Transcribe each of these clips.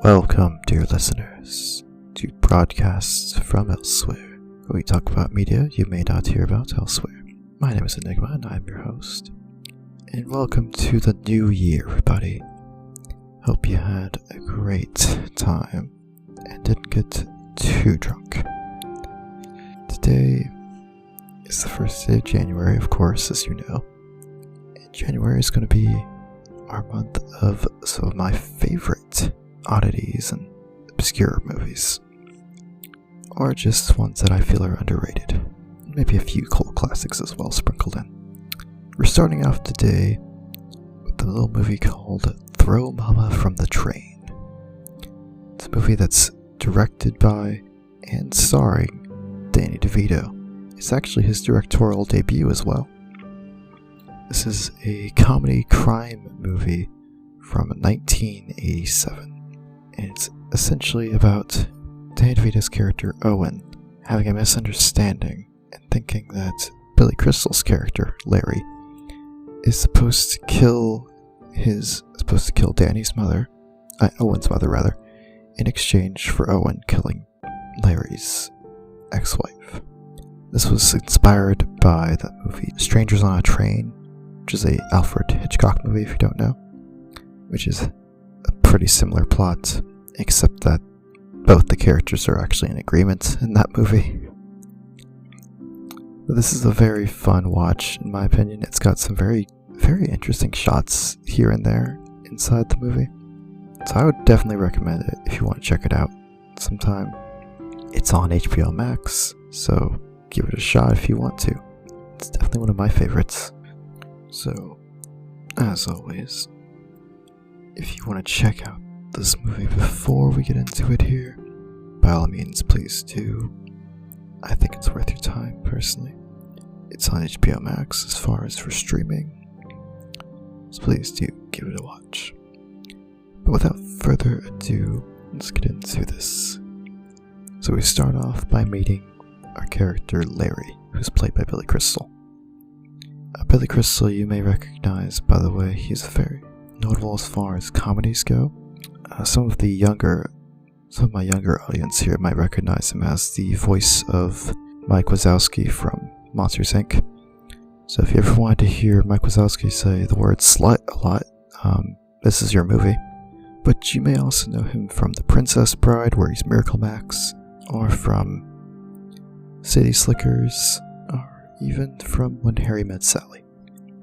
Welcome, dear listeners, to Broadcasts from Elsewhere, where we talk about media you may not hear about elsewhere. My name is Enigma, and I'm your host. And welcome to the new year, everybody. Hope you had a great time and didn't get too drunk. Today is the first day of January, of course, as you know. And January is going to be our month of some of my favorite oddities and obscure movies, or just ones that I feel are underrated. Maybe a few cult classics as well sprinkled in. We're starting off today with a little movie called Throw Momma from the Train. It's a movie that's directed by and starring Danny DeVito. It's actually his directorial debut as well. This is a comedy crime movie from 1987. And it's essentially about Danny DeVito's character Owen having a misunderstanding and thinking that Billy Crystal's character Larry is supposed to kill Danny's mother, Owen's mother rather, in exchange for Owen killing Larry's ex-wife. This was inspired by the movie Strangers on a Train, which is a Alfred Hitchcock movie if you don't know, which is a pretty similar plot, except that both the characters are actually in agreement in that movie. But this is a very fun watch, in my opinion. It's got some very, very interesting shots here and there inside the movie. So I would definitely recommend it if you want to check it out sometime. It's on HBO Max, so give it a shot if you want to. It's definitely one of my favorites. So, as always, if you want to check out this movie before we get into it here, by all means, please do. I think it's worth your time, personally. It's on HBO Max as far as for streaming, so please do give it a watch. But without further ado, let's get into this. So we start off by meeting our character Larry, who's played by Billy Crystal. Billy Crystal you may recognize, by the way. He's very notable as far as comedies go. Some of my younger audience here might recognize him as the voice of Mike Wazowski from Monsters, Inc. So if you ever wanted to hear Mike Wazowski say the word slut a lot, this is your movie. But you may also know him from The Princess Bride, where he's Miracle Max, or from City Slickers, or even from When Harry Met Sally.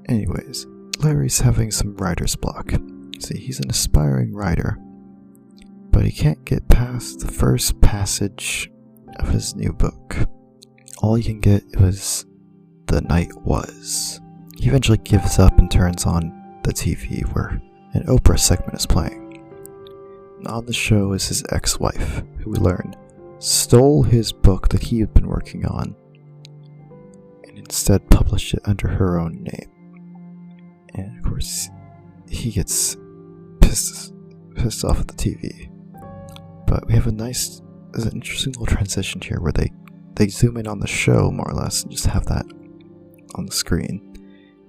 Anyways, Larry's having some writer's block. See, he's an aspiring writer, but he can't get past the first passage of his new book. All he can get was "The Night Was." He eventually gives up and turns on the TV where an Oprah segment is playing. And on the show is his ex-wife, who we learn stole his book that he had been working on and instead published it under her own name. And of course, he gets pissed off at the TV. But we have there's an interesting little transition here where they zoom in on the show, more or less, and just have that on the screen.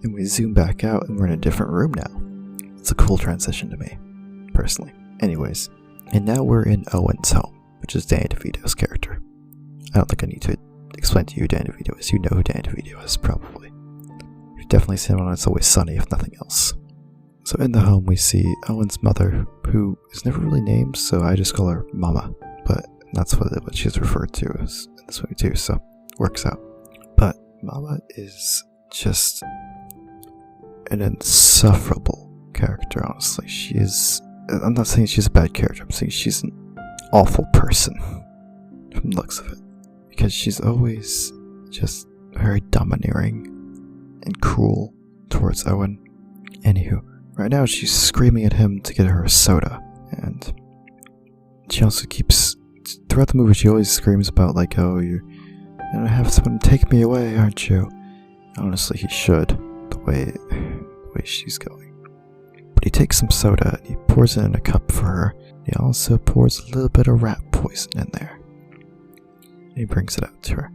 And we zoom back out and we're in a different room now. It's a cool transition to me, personally. Anyways, and now we're in Owen's home, which is Danny DeVito's character. I don't think I need to explain to you who Danny DeVito is. You know who Danny DeVito is, probably. You've definitely seen him on It's Always Sunny, if nothing else. So in the home we see Owen's mother, who is never really named, so I just call her Momma. But that's what she's referred to as in this movie too, so works out. But Momma is just an insufferable character, honestly. I'm not saying she's a bad character, I'm saying she's an awful person from the looks of it. Because she's always just very domineering and cruel towards Owen. Anywho, right now she's screaming at him to get her a soda, and she also keeps, throughout the movie she always screams about like, oh, you're gonna have someone take me away, aren't you? Honestly, he should, the way she's going. But he takes some soda and he pours it in a cup for her. He also pours a little bit of rat poison in there. And he brings it out to her.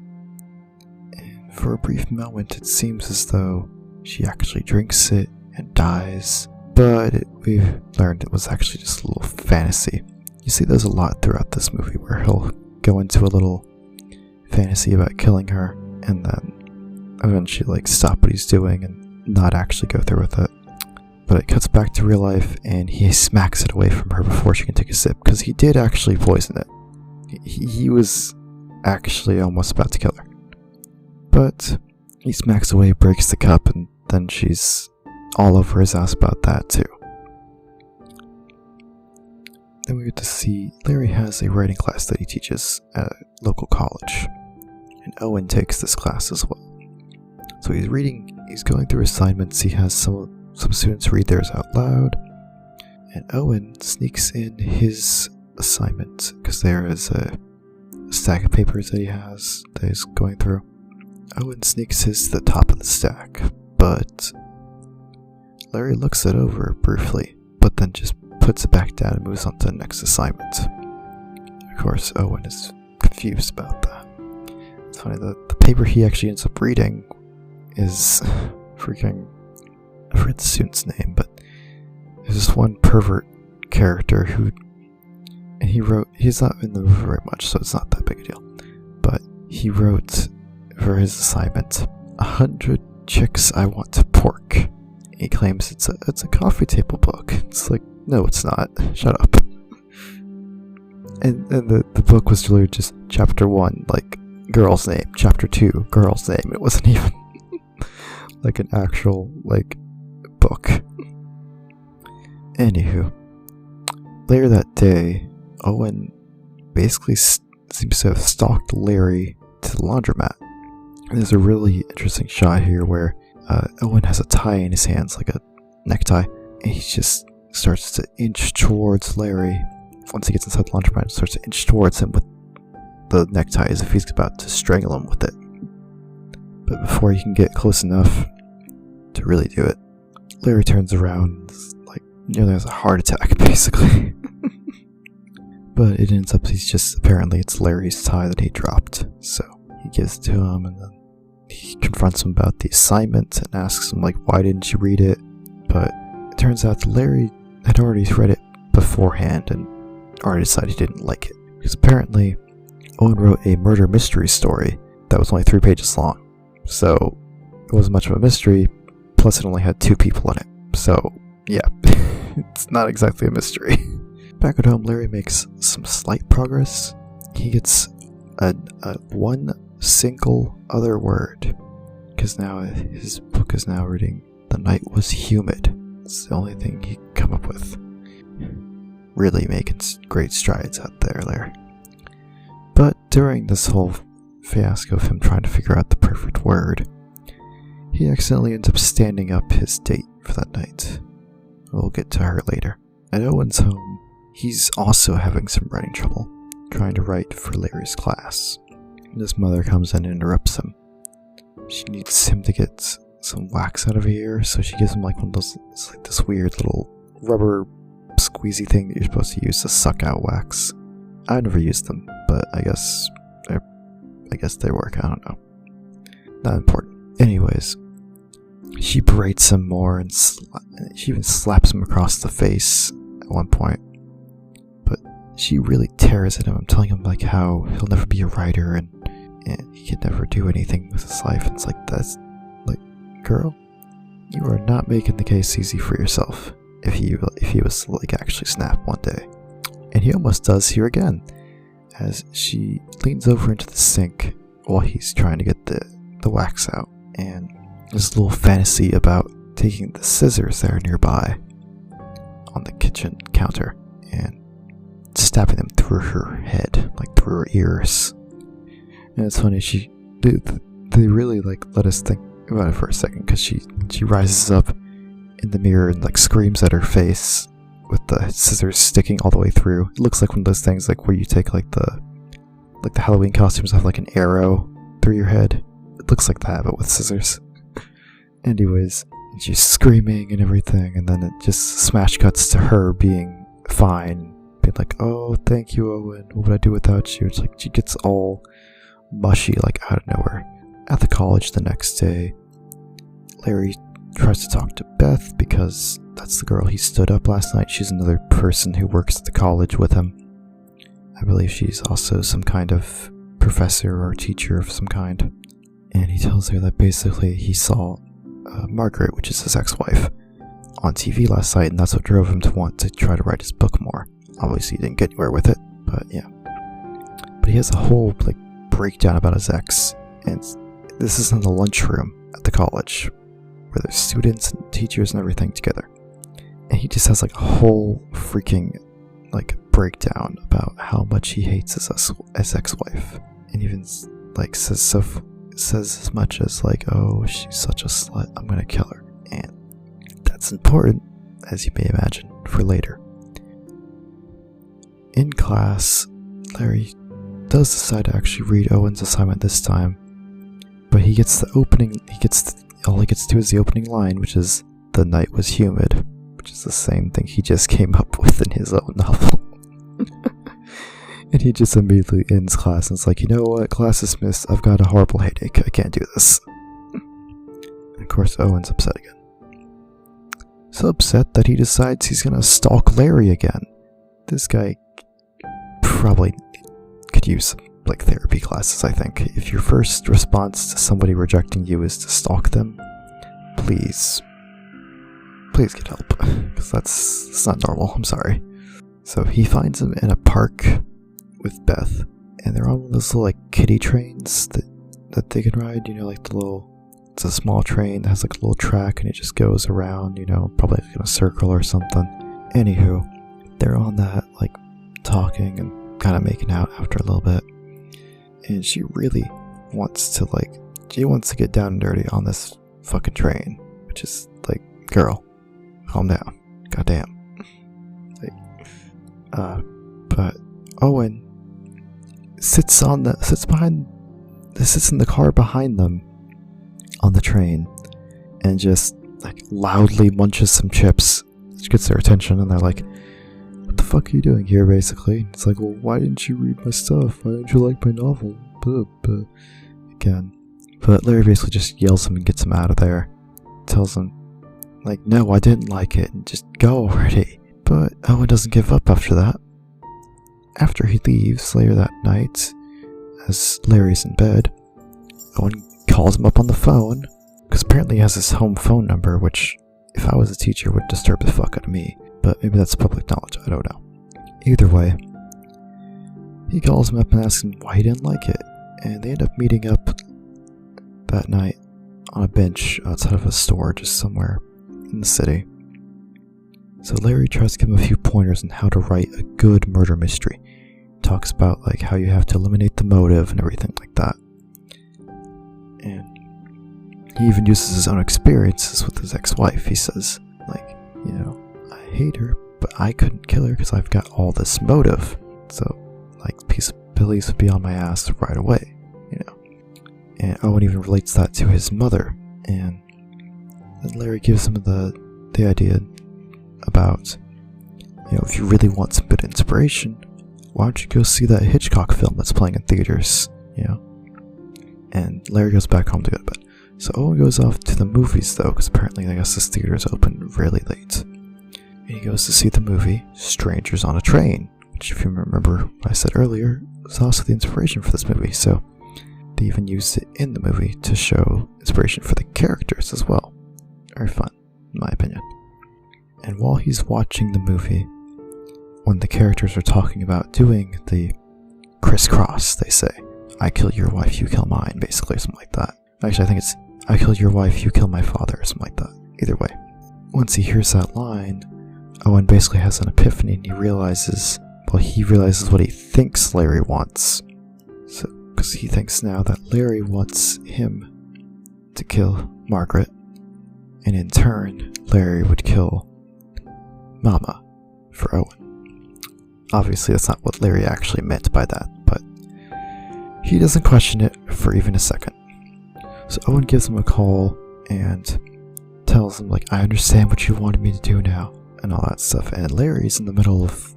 And for a brief moment it seems as though she actually drinks it and dies, but we've learned it was actually just a little fantasy You see there's a lot throughout this movie where he'll go into a little fantasy about killing her and then eventually stop what he's doing and not actually go through with it. But it cuts back to real life and he smacks it away from her before she can take a sip, because he did actually poison it. He was actually almost about to kill her. But he smacks away, breaks the cup, and then she's all over his ass about that too. Then we get to see Larry has a writing class that he teaches at a local college. And Owen takes this class as well. So he's going through assignments. He has some students read theirs out loud. And Owen sneaks in his assignment, because there is a stack of papers that he has that he's going through. Owen sneaks his to the top of the stack, but Larry looks it over briefly, but then just puts it back down and moves on to the next assignment. Of course, Owen is confused about that. It's funny, the paper he actually ends up reading is freaking... I forget the student's name, but there's this one pervert character who... And he's not in the movie very much, so it's not that big a deal. But he wrote for his assignment, 100 chicks I want to pork. He claims it's a coffee table book. It's like, no, it's not. Shut up. And the book was literally just chapter 1, girl's name. Chapter 2, girl's name. It wasn't even an actual, book. Anywho, later that day, Owen basically seems to have stalked Larry to the laundromat. And there's a really interesting shot here where Owen has a tie in his hands, like a necktie, and he just starts to inch towards Larry. Once he gets inside the laundromat, he starts to inch towards him with the necktie as if he's about to strangle him with it. But before he can get close enough to really do it, Larry turns around, nearly has a heart attack, basically. But it ends up apparently it's Larry's tie that he dropped. So he gives it to him, and then he confronts him about the assignment and asks him, why didn't you read it? But it turns out that Larry had already read it beforehand and already decided he didn't like it. Because apparently, Owen wrote a murder mystery story that was only 3 pages long. So it wasn't much of a mystery, plus it only had 2 people in it. So, yeah, it's not exactly a mystery. Back at home, Larry makes some slight progress. He gets a one single other word, because now his book is now reading, "The night was humid." It's the only thing he can come up with. Really making great strides out there, Larry. But during this whole fiasco of him trying to figure out the perfect word, he accidentally ends up standing up his date for that night. We'll get to her later. At Owen's home, he's also having some writing trouble, trying to write for Larry's class. And his mother comes in and interrupts him. She needs him to get some wax out of her ear, so she gives him one of those, it's this weird little rubber squeezy thing that you're supposed to use to suck out wax. I've never used them, but I guess they work. I don't know. Not important. Anyways, she berates him more, and she even slaps him across the face at one point. But she really tears at him. I'm telling him how he'll never be a writer and he can never do anything with his life. And it's that's girl, you are not making the case easy for yourself. If he was to actually snap one day. And he almost does here again, as she leans over into the sink while he's trying to get the wax out. And there's a little fantasy about taking the scissors that are nearby on the kitchen counter and stabbing them through her head, through her ears. And it's funny, they really let us think about it for a second, because she rises up in the mirror and screams at her face with the scissors sticking all the way through. It looks like one of those things where you take the Halloween costumes have an arrow through your head. It looks like that, but with scissors. Anyways, she's screaming and everything, and then it just smash cuts to her being fine, being oh, thank you, Owen, what would I do without you? It's she gets all mushy out of nowhere. At the college the next day, Larry tries to talk to Beth, because that's the girl he stood up last night. She's another person who works at the college with him. I believe she's also some kind of professor or teacher of some kind. And he tells her that basically he saw Margaret, which is his ex-wife, on TV last night, and that's what drove him to want to try to write his book more. Obviously, he didn't get anywhere with it, but yeah. But he has a whole breakdown about his ex, and this is in the lunchroom at the college, where there's students and teachers and everything together. And he just has a whole freaking breakdown about how much he hates his ex-wife, and even says as much as oh, she's such a slut, I'm gonna kill her. And that's important, as you may imagine, for later. In class, Larry does decide to actually read Owen's assignment this time, but he gets all he gets to is the opening line, which is, "The night was humid," which is the same thing he just came up with in his own novel. And he just immediately ends class and it's you know what, class dismissed, I've got a horrible headache, I can't do this. And of course, Owen's upset again. So upset that he decides he's gonna stalk Larry again. This guy probably could use some therapy classes, I think. If your first response to somebody rejecting you is to stalk them, please get help, because that's not normal, I'm sorry. So he finds him in a park with Beth, and they're on one of those little kiddie trains that they can ride, it's a small train that has a little track and it just goes around, probably in a circle or something. Anywho, they're on that, talking and kind of making out after a little bit, and she really wants to get down and dirty on this fucking train, which is girl, calm down, goddamn. But Owen sits in the car behind them on the train and just loudly munches some chips, which gets their attention, and they're what the fuck are you doing here, basically? It's well, why didn't you read my stuff? Why didn't you like my novel? Again. But Larry basically just yells him and gets him out of there. Tells him, no, I didn't like it, and just go already. But Owen doesn't give up after that. After he leaves later that night, as Larry's in bed, Owen calls him up on the phone, because apparently he has his home phone number, which, if I was a teacher, would disturb the fuck out of me. But maybe that's public knowledge, I don't know. Either way, he calls him up and asks him why he didn't like it, and they end up meeting up that night on a bench outside of a store just somewhere in the city. So Larry tries to give him a few pointers on how to write a good murder mystery. Talks about how you have to eliminate the motive and everything like that. And he even uses his own experiences with his ex-wife. He says, I hate her, but I couldn't kill her because I've got all this motive. So, police would be on my ass right away, And Owen even relates that to his mother. And then Larry gives him the idea about, if you really want some good inspiration, why don't you go see that Hitchcock film that's playing in theaters, And Larry goes back home to go to bed. So Owen goes off to the movies, though, because apparently, I guess this theater is open really late. And he goes to see the movie Strangers on a Train, which, if you remember what I said earlier, was also the inspiration for this movie. So they even used it in the movie to show inspiration for the characters as well. Very fun, in my opinion. And while he's watching the movie, when the characters are talking about doing the crisscross, they say, I kill your wife, you kill mine, basically, or something like that. Actually, I think it's, I kill your wife, you kill my father, or something like that. Either way. Once he hears that line, Owen basically has an epiphany, and he realizes what he thinks Larry wants. So, because he thinks now that Larry wants him to kill Margaret, and in turn, Larry would kill Momma for Owen. Obviously, that's not what Larry actually meant by that, but he doesn't question it for even a second. So Owen gives him a call and tells him, I understand what you wanted me to do now, and all that stuff. And Larry's in the middle of,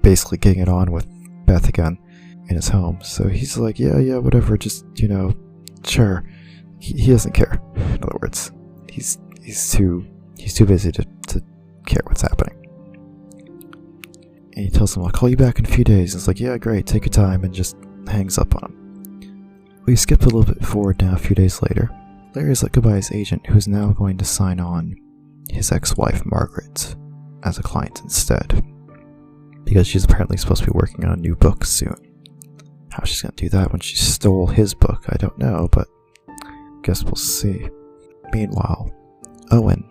basically getting it on with Beth again in his home. So he's yeah, whatever, just, sure. He doesn't care. In other words, he's too busy to care what's happening. And he tells him, I'll call you back in a few days. And it's like, yeah, great, take your time, and just hangs up on him. We skip a little bit forward now, a few days later. Larry's let go by his agent, who's now going to sign on his ex-wife, Margaret, as a client instead. Because she's apparently supposed to be working on a new book soon. How she's going to do that when she stole his book, I don't know, but guess we'll see. Meanwhile, Owen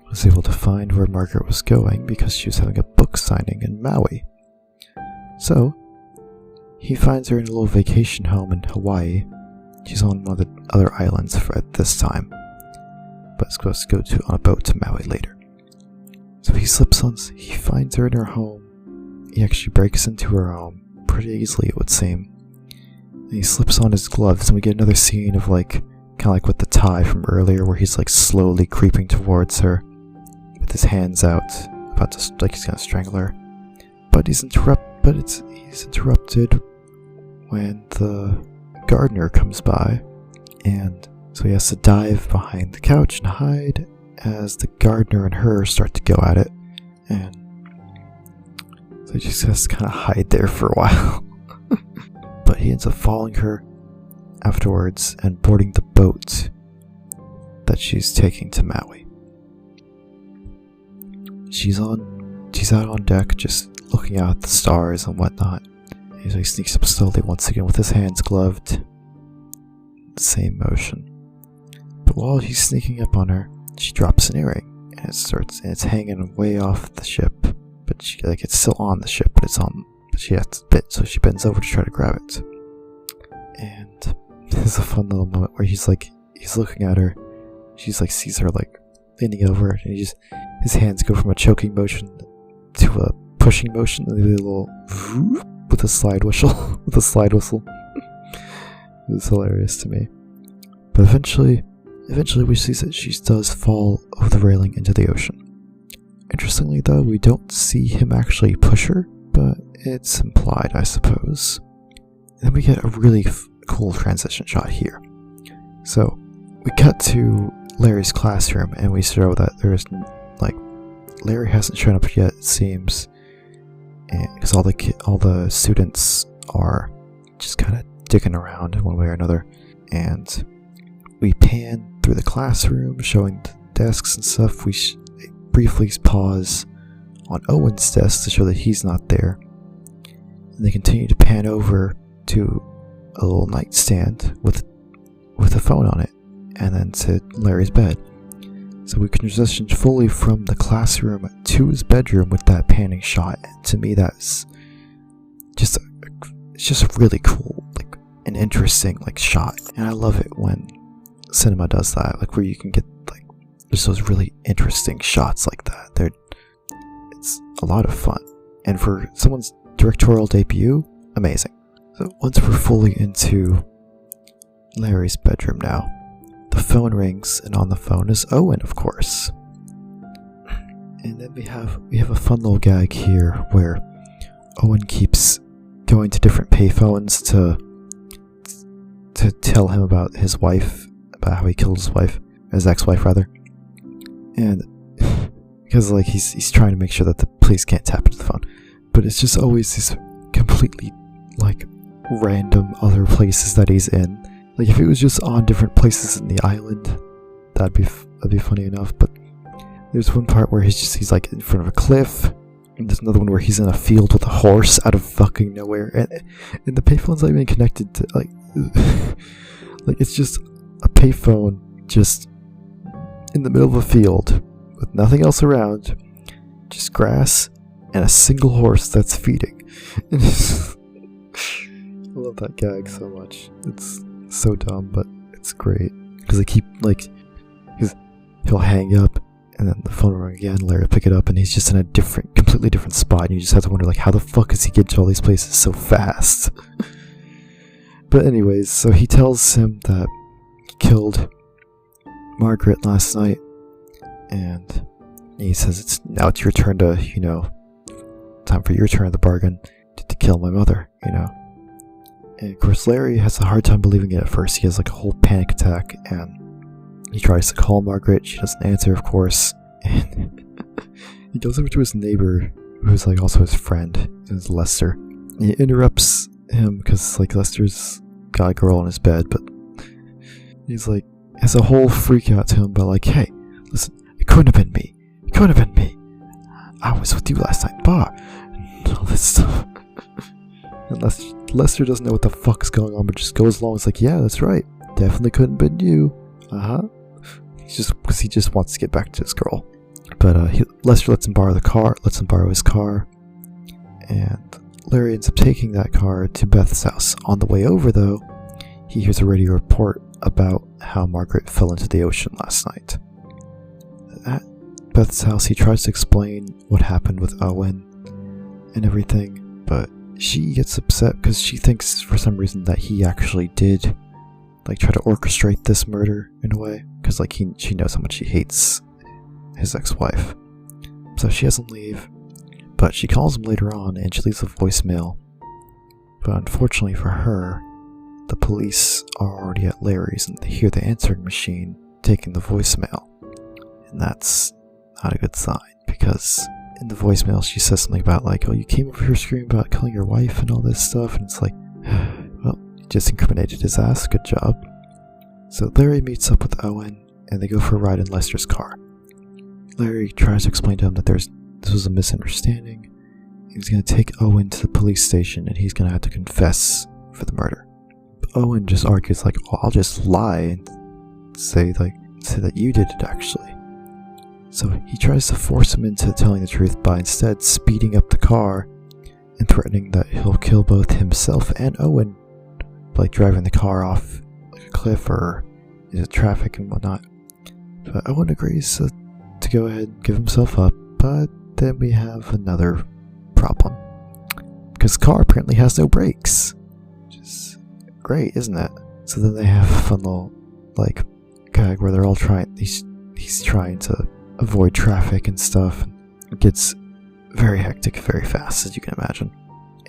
was able to find where Margaret was going because she was having a book signing in Maui. So, he finds her in a little vacation home in Hawaii. She's on one of the other islands at this time, but is supposed to go on a boat to Maui later. So he finds her in her home. He actually breaks into her home pretty easily, it would seem. And he slips on his gloves, and we get another scene of kind of like with the tie from earlier, where he's slowly creeping towards her with his hands out, about to he's gonna strangle her. But he's interrupted when the gardener comes by, and so he has to dive behind the couch and hide as the gardener and her start to go at it, and so he just has to kind of hide there for a while. But he ends up following her afterwards and boarding the boat that she's taking to Maui. She's out on deck, just looking out at the stars and whatnot. And so he sneaks up slowly once again with his hands gloved. Same motion. But while he's sneaking up on her, she drops an earring, and it's hanging way off the ship. But it's still on the ship, but she has to bend, so she bends over to try to grab it. And there's a fun little moment where he's looking at her. She's sees her leaning over, and his hands go from a choking motion to a pushing motion, and they do a little with a slide whistle. It was hilarious to me. But eventually we see that she does fall over the railing into the ocean. Interestingly though, we don't see him actually push her, but it's implied, I suppose. And then we get a really cool transition shot here. So, we cut to Larry's classroom, and we show that there's, Larry hasn't shown up yet, it seems. Because all the students are just kind of digging around in one way or another. And we pan through the classroom, showing the desks and stuff. We briefly pause on Owen's desk to show that he's not there. And they continue to pan over to a little nightstand with a phone on it, and then to Larry's bed. So we can transition fully from the classroom to his bedroom with that panning shot. And to me, that's just really cool, an interesting shot. And I love it when cinema does that, where you can get just those really interesting shots like that. It's a lot of fun, and for someone's directorial debut, amazing. So once we're fully into Larry's bedroom now, the phone rings, and on the phone is Owen, of course. And then we have a fun little gag here where Owen keeps going to different payphones to tell him about his wife, about how he killed his ex-wife rather. And because he's trying to make sure that the police can't tap into the phone, but it's just always these completely random other places that he's in. If it was just on different places in the island, that'd be funny enough. But there's one part where he's in front of a cliff, and there's another one where he's in a field with a horse out of fucking nowhere, and the payphone's not even connected to it's just a payphone just in the middle of a field with nothing else around, just grass and a single horse that's feeding. I love that gag so much. It's so dumb, but it's great because they keep he'll hang up, and then the phone will ring again. Larry will pick it up, and he's just in a completely different spot, and you just have to wonder how the fuck does he get to all these places so fast? But anyways, so he tells him that he killed Margaret last night, and he says now it's your turn to, time for your turn of the bargain to kill my mother, And of course Larry has a hard time believing it at first. He has a whole panic attack, and he tries to call Margaret. She doesn't answer, of course, and he goes over to his neighbor who's like also his friend, is Lester. He interrupts him because like Lester's got a girl in his bed, but he's like has a whole freak out to him about like, hey, listen, it couldn't have been me. It couldn't have been me. I was with you last night, bar, and all this stuff. And Lester doesn't know what the fuck's going on, but just goes along. It's like, yeah, that's right. Definitely couldn't have been you. Because he just wants to get back to his girl. But Lester lets him borrow his car, and Larry ends up taking that car to Beth's house. On the way over, though, he hears a radio report about how Margaret fell into the ocean last night. At Beth's house, he tries to explain what happened with Owen and everything, but she gets upset because she thinks for some reason that he actually did like try to orchestrate this murder in a way, because like she knows how much he hates his ex-wife. So she has him leave, but she calls him later on and she leaves a voicemail. But unfortunately for her, the police are already at Larry's and they hear the answering machine taking the voicemail. And that's not a good sign, because in the voicemail she says something about like, oh, you came over here screaming about killing your wife and all this stuff, and it's like, well, you just incriminated his ass, good job. So Larry meets up with Owen and they go for a ride in Lester's car. Larry tries to explain to him that this was a misunderstanding. He's going to take Owen to the police station and he's going to have to confess for the murder. But Owen just argues like, oh, I'll just lie and say that you did it actually. So he tries to force him into telling the truth by instead speeding up the car and threatening that he'll kill both himself and Owen by driving the car off like a cliff or into traffic and whatnot. But Owen agrees to go ahead and give himself up, but then we have another problem. Because the car apparently has no brakes. Which is great, isn't it? So then they have a fun little like gag where they're all trying, he's trying to avoid traffic and stuff. It gets very hectic very fast, as you can imagine.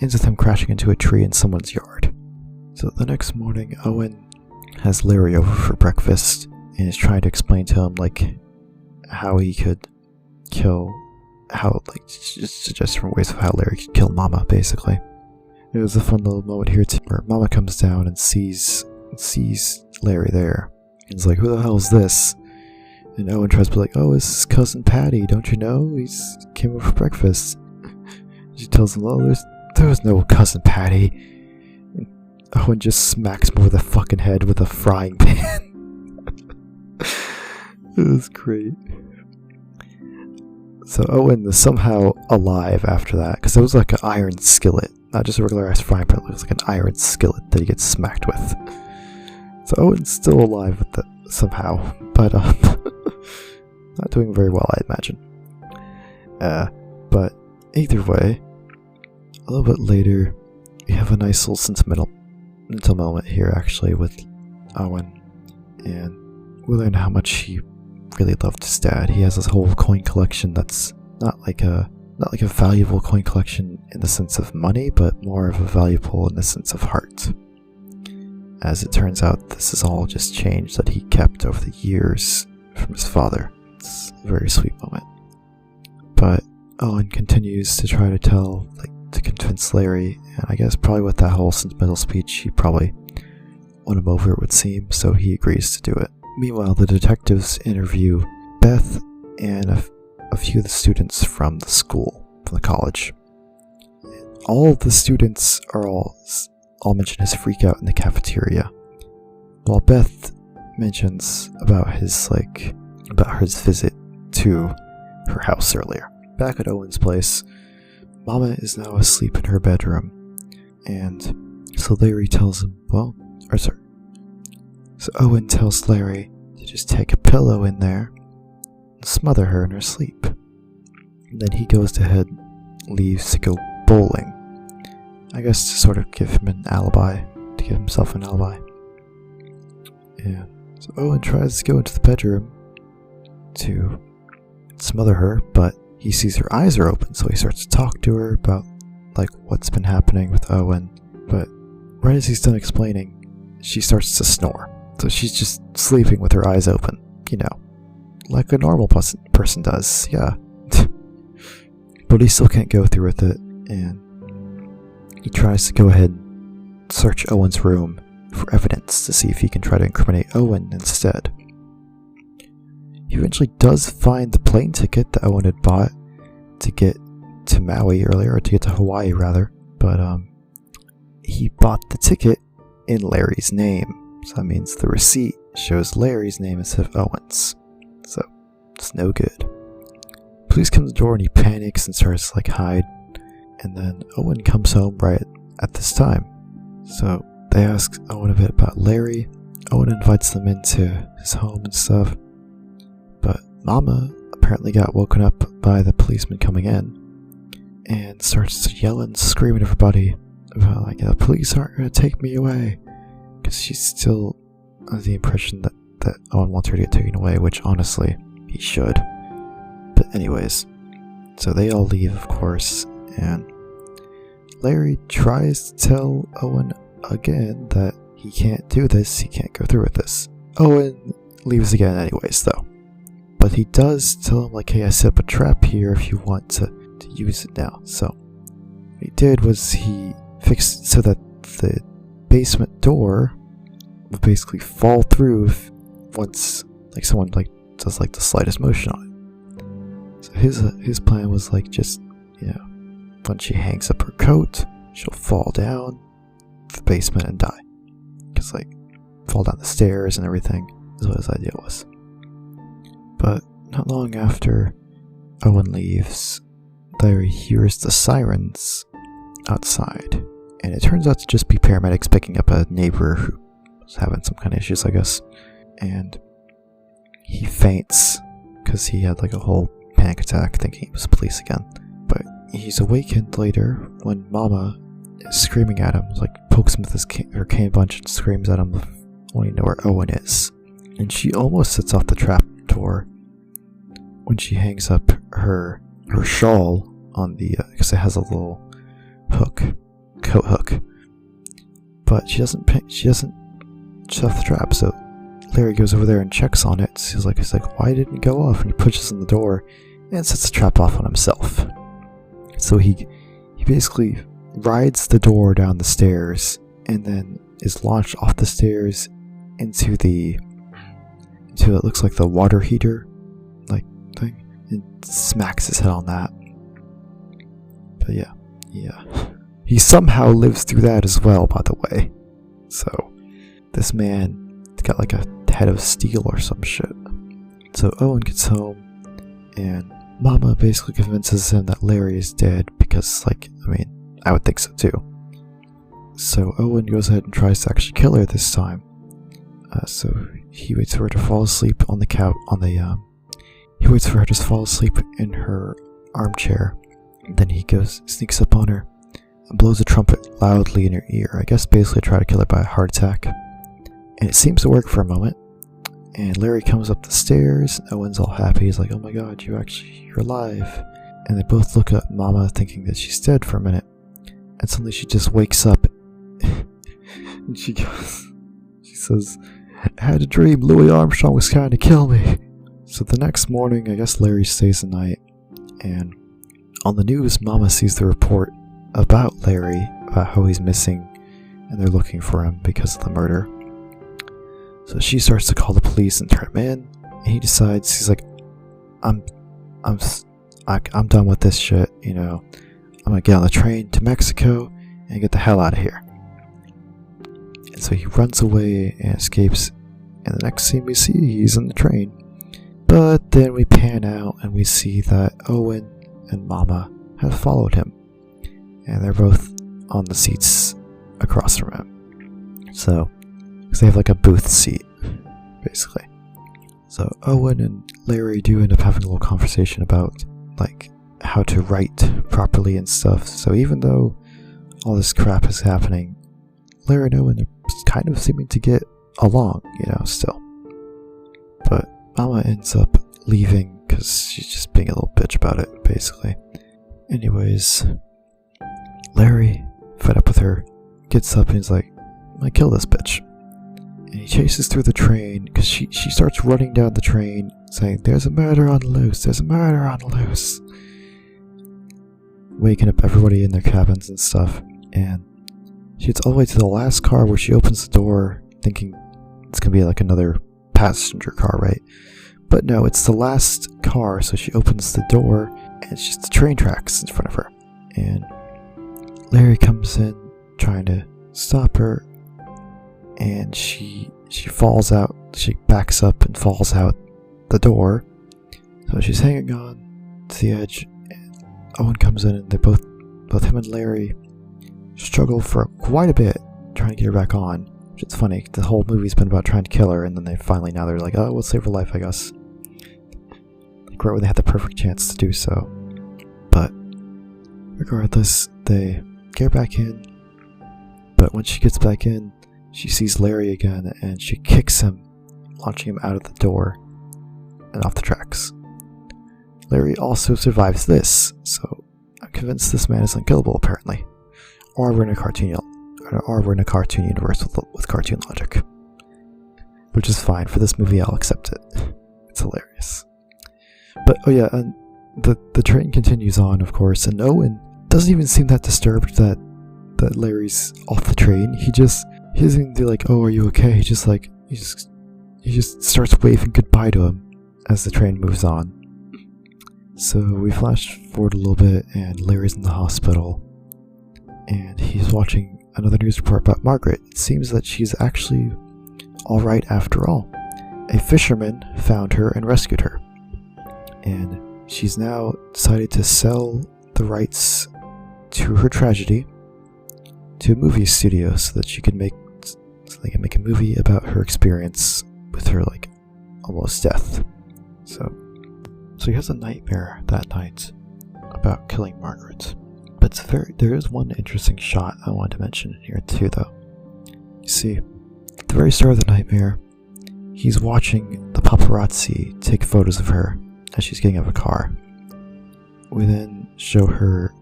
Ends with him crashing into a tree in someone's yard. So the next morning, Owen has Larry over for breakfast and is trying to explain to him like how he could kill, how like just suggest different ways of how Larry could kill Momma, basically. It was a fun little moment here too, where Momma comes down and sees Larry there. And he's like, who the hell is this? And Owen tries to be like, oh, it's his cousin Patty, don't you know? He's came over for breakfast. She tells him, oh, there was no cousin Patty. And Owen just smacks him over the fucking head with a frying pan. It was great. So Owen is somehow alive after that, because it was like an iron skillet. Not just a regular ass frying pan, it was like an iron skillet that he gets smacked with. So Owen's still alive with that somehow, but not doing very well, I imagine. But either way, a little bit later, we have a nice little sentimental moment here, actually, with Owen, and we learn how much he really loved his dad. He has this whole coin collection that's not like a valuable coin collection in the sense of money, but more of a valuable in the sense of heart. As it turns out, this is all just change that he kept over the years from his father. It's a very sweet moment. But Owen continues to try to to convince Larry, and I guess probably with that whole sentimental speech, he probably won him over, it would seem, so he agrees to do it. Meanwhile, the detectives interview Beth and a few of the students from the school, from the college. All of the students are all mention his freak out in the cafeteria, while Beth mentions about his visit to her house earlier. Back at Owen's place, Momma is now asleep in her bedroom, and so Larry tells him, so Owen tells Larry to just take a pillow in there and smother her in her sleep. And then he goes ahead, leaves to go bowling. I guess to sort of give him an alibi, to give himself an alibi. Yeah. So Owen tries to go into the bedroom to smother her, but he sees her eyes are open, so he starts to talk to her about like what's been happening with Owen. But right as he's done explaining, she starts to snore. So she's just sleeping with her eyes open, like a normal person does, yeah. But he still can't go through with it, and he tries to go ahead and search Owen's room for evidence to see if he can try to incriminate Owen instead. He eventually does find the plane ticket that Owen had bought to get to Maui earlier, or to get to Hawaii rather, but he bought the ticket in Larry's name, so that means the receipt shows Larry's name instead of Owen's, so it's no good. Police come to the door and he panics and starts to hide, and then Owen comes home right at this time, so they ask Owen a bit about Larry. Owen invites them into his home and stuff, but Momma apparently got woken up by the policeman coming in and starts to yell and scream at everybody about the police aren't going to take me away, because she's still under the impression that Owen wants her to get taken away, which honestly he should. But anyways, so they all leave, of course, and Larry tries to tell Owen again that he can't do this, he can't go through with this. Owen leaves again anyways though, but he does tell him hey, I set up a trap here if you want to use it now. So what he did was he fixed it so that the basement door would basically fall through once someone does the slightest motion on it. So his plan was just, when she hangs up her coat, she'll fall down the basement and die, because fall down the stairs and everything is what his idea was. But not long after Owen leaves, Larry hears the sirens outside, and it turns out to just be paramedics picking up a neighbor who was having some kind of issues, I guess, and he faints because he had a whole panic attack thinking it was police again. But he's awakened later when Momma is screaming at him, pokes him with her cane bunch and screams at him, wanting to know where Owen is, and she almost sets off the trap door when she hangs up her shawl on the because it has a little coat hook, but she doesn't shut off the trap. So Larry goes over there and checks on it. He's like why didn't it go off? And he pushes in the door and sets the trap off on himself. So he basically rides the door down the stairs and then is launched off the stairs into it looks like the water heater thing, and smacks his head on that. But yeah. He somehow lives through that as well, by the way. So this man got a head of steel or some shit. So Owen gets home, and Momma basically convinces him that Larry is dead because, I would think so too. So Owen goes ahead and tries to actually kill her this time. So he waits for her to fall asleep on the couch. He waits for her to fall asleep in her armchair. And then he sneaks up on her and blows a trumpet loudly in her ear. I guess basically try to kill her by a heart attack. And it seems to work for a moment. And Larry comes up the stairs. Owen's all happy. He's like, "Oh my God, you're alive." And they both look at Momma, thinking that she's dead for a minute. And suddenly she just wakes up, and she says, "I had a dream. Louis Armstrong was trying to kill me." So the next morning, I guess Larry stays the night, and on the news, Momma sees the report about Larry, about how he's missing, and they're looking for him because of the murder. So she starts to call the police and turn him in, and he decides, he's like, I'm done with this shit, I'm gonna get on the train to Mexico and get the hell out of here. And so he runs away and escapes, and the next scene we see, he's in the train. But then we pan out and we see that Owen and Momma have followed him, and they're both on the seats across from him. So, because they have a booth seat, basically. So Owen and Larry do end up having a little conversation about how to write properly and stuff. So even though all this crap is happening, Larry and Owen are kind of seeming to get along, still. But Momma ends up leaving because she's just being a little bitch about it, basically. Anyways, Larry, fed up with her, gets up and he's like, "I'm gonna kill this bitch." And he chases through the train because she starts running down the train saying, "There's a murder on the loose, there's a murder on the loose." waking up everybody in their cabins and stuff. And she gets all the way to the last car where she opens the door thinking it's going to be like another passenger car, right? But no, it's the last car, so she opens the door and it's just the train tracks in front of her. And Larry comes in trying to stop her, and she falls out. She backs up and falls out the door. So she's hanging on to the edge, and Owen comes in, and both him and Larry struggle for quite a bit trying to get her back on. Which is funny. The whole movie's been about trying to kill her, and then now they're like, oh, we'll save her life, I guess. Like right when they had the perfect chance to do so. But regardless, they get her back in. But when she gets back in, she sees Larry again, and she kicks him, launching him out of the door and off the tracks. Larry also survives this, so I'm convinced this man is unkillable, apparently. Or we're in a cartoon universe with cartoon logic. Which is fine. For this movie, I'll accept it. It's hilarious. But, oh yeah, and the train continues on, of course, and Owen doesn't even seem that disturbed that Larry's off the train. He doesn't do like, oh, are you okay? He just starts waving goodbye to him as the train moves on. So we flash forward a little bit, and Larry's in the hospital, and he's watching another news report about Margaret. It seems that she's actually alright after all. A fisherman found her and rescued her, and she's now decided to sell the rights to her tragedy to a movie studio so they can make a movie about her experience with her like almost death. So he has a nightmare that night about killing Margaret. But there is one interesting shot I wanted to mention here too, though. You see, at the very start of the nightmare, he's watching the paparazzi take photos of her as she's getting out of a car. We then show her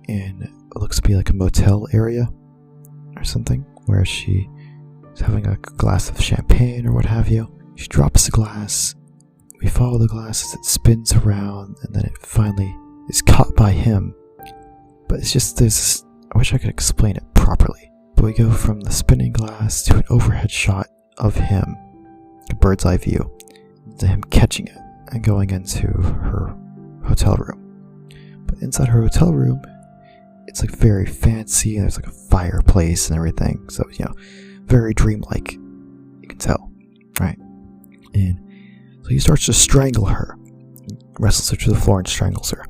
in what looks to be like a motel area or something, where she is having a glass of champagne or what have you. She drops the glass. We follow the glass as it spins around, and then it finally is caught by him. But it's just I wish I could explain it properly. But we go from the spinning glass to an overhead shot of him, a bird's eye view, to him catching it and going into her hotel room. But inside her hotel room, it's like very fancy, and there's like a fireplace and everything. So, very dreamlike. You can tell, right? And so he starts to strangle her. He wrestles her to the floor and strangles her.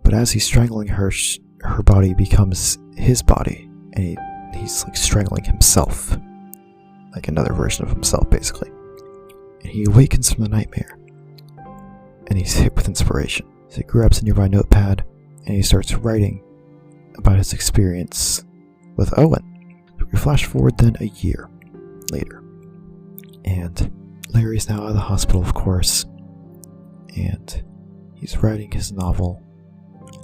But as he's strangling her, her body becomes his body, and he's like strangling himself, like another version of himself, basically. And he awakens from the nightmare, and he's hit with inspiration. So he grabs a nearby notepad, and he starts writing about his experience with Owen. We flash forward then a year later, and Larry's now out of the hospital, of course, and he's writing his novel,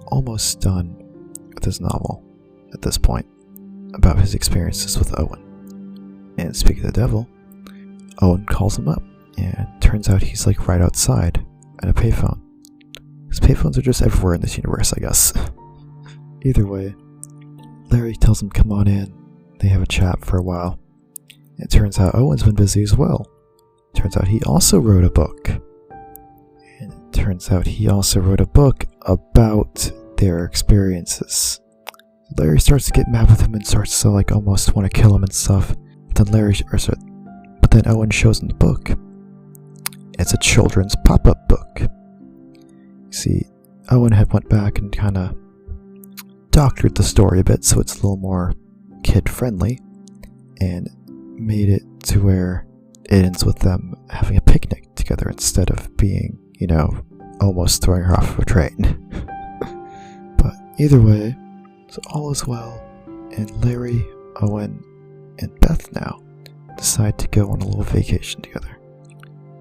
almost done with his novel at this point, about his experiences with Owen. And speaking of the devil, Owen calls him up, and turns out he's like right outside at a payphone. Because payphones are just everywhere in this universe, I guess. Either way, Larry tells him come on in. They have a chat for a while. It turns out Owen's been busy as well. Turns out he also wrote a book. And it turns out he also wrote a book about their experiences. Larry starts to get mad with him and starts to like almost want to kill him and stuff. But then Owen shows him the book. It's a children's pop-up book. You see, Owen had went back and kind of doctored the story a bit so it's a little more kid-friendly, and made it to where it ends with them having a picnic together instead of being, almost throwing her off of a train. But either way, so all is well, and Larry, Owen, and Beth now decide to go on a little vacation together.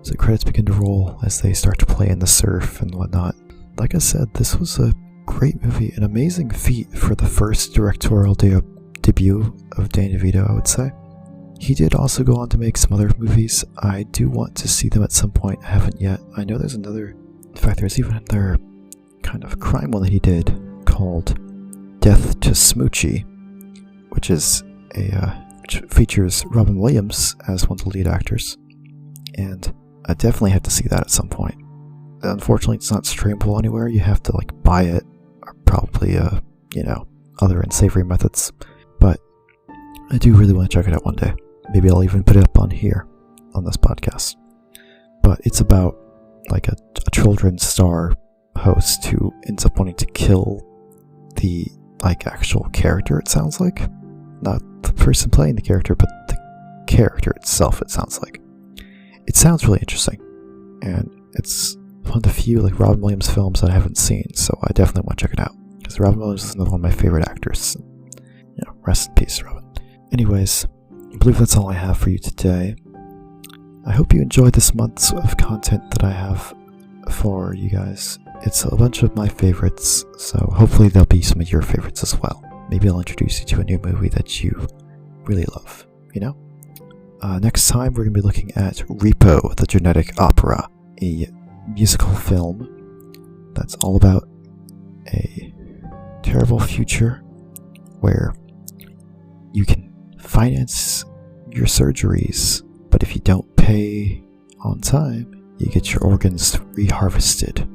So credits begin to roll as they start to play in the surf and whatnot. Like I said, this was a great movie, an amazing feat for the first directorial debut of Danny DeVito, I would say. He did also go on to make some other movies. I do want to see them at some point. I haven't yet. I know there's even another kind of crime one that he did called Death to Smoochie, which features Robin Williams as one of the lead actors, and I definitely have to see that at some point. Unfortunately, it's not streamable anywhere. You have to buy it, or probably other unsavory methods. But I do really want to check it out one day. Maybe I'll even put it up on here on this podcast. But it's about a children's star host who ends up wanting to kill the actual character, it sounds like. Not the person playing the character, but the character itself, it sounds like. It sounds really interesting. And it's one of the few Robin Williams films that I haven't seen, so I definitely want to check it out. Because Robin Williams is another one of my favorite actors. Rest in peace, Robin. Anyways, I believe that's all I have for you today. I hope you enjoyed this month of content that I have for you guys. It's a bunch of my favorites, so hopefully there'll be some of your favorites as well. Maybe I'll introduce you to a new movie that you really love, Next time we're going to be looking at Repo, the Genetic Opera, a musical film that's all about a terrible future where you can finance your surgeries, but if you don't pay on time, you get your organs reharvested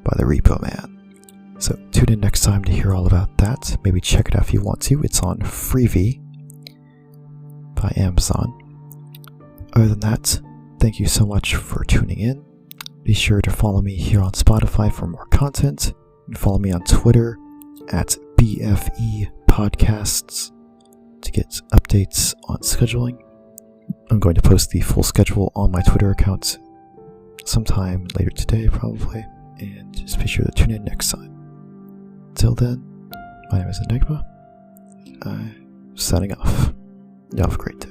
by the Repo Man. So tune in next time to hear all about that. Maybe check it out if you want to. It's on Freevee by Amazon. Other than that, thank you so much for tuning in. Be sure to follow me here on Spotify for more content. And follow me on Twitter at BFE Podcasts to get updates on scheduling. I'm going to post the full schedule on my Twitter account sometime later today, probably. And just be sure to tune in next time. Until then, my name is Enigma. I'm signing off. You have a great day.